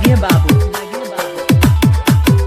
लगे बाबू लगे बाबू।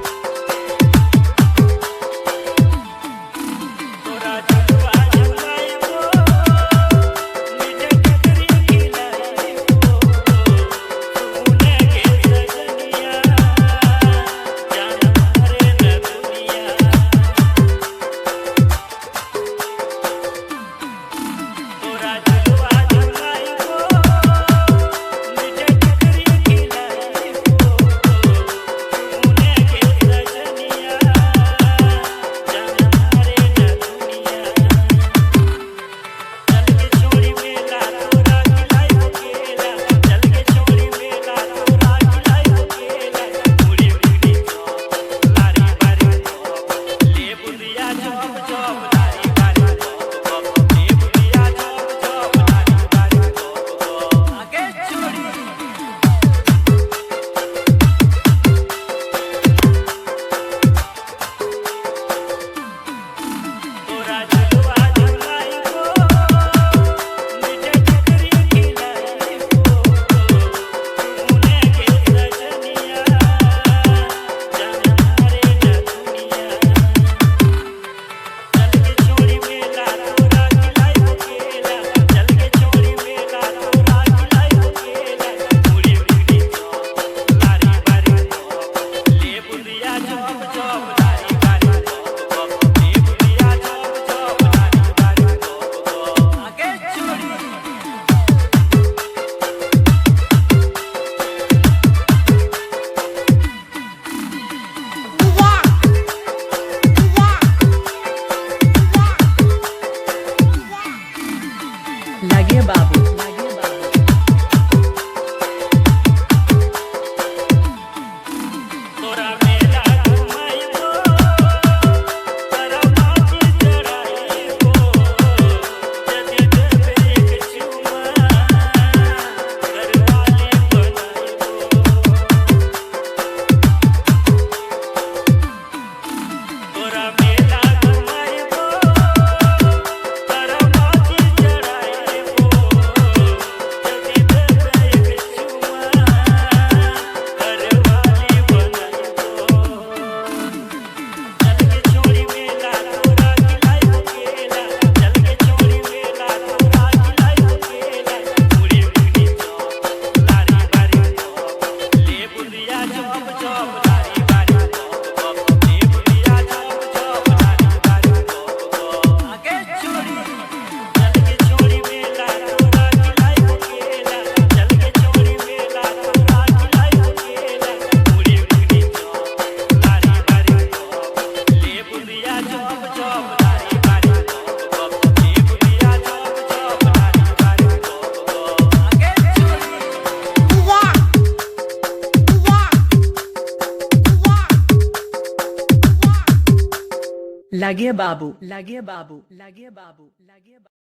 लगे बाबू लगे बाबू। तोरा मेला घुमाइबो तोरा माटी चढ़ाइबो यदि देबे एक चुमा घरवाली बनाइबो। तोरा मेला घुमाइबो तोरा माटी चढ़ाइबो यदि देबे एक चुमा घरवाली बनाइबो। चल के छोड़ी मेला तोरा खिलाइबो केला चल के छोड़ी मेला तोरा खिलाइबो केला पूरी पूरी चौप लारी बारी चौप ले बुलिया चौप चौप लारी बारी चौप ले बुलिया चौप चौप लारी बारी चौप आगे छोड़ी चल के छोड़ी मेला तोरा खिलाइबो केला चल के छोड़ी मेला तोरा खिलाइबो केला पूरी पूरी चौप लारी बारी चौप ले बुलिया चौप चौप लारी बारी चौप ले बुलिया चौप चौप लारी बारी चौप आगे छोड़ी लगे बाबू लगे बाबू लगे बाबू लगे बाबू।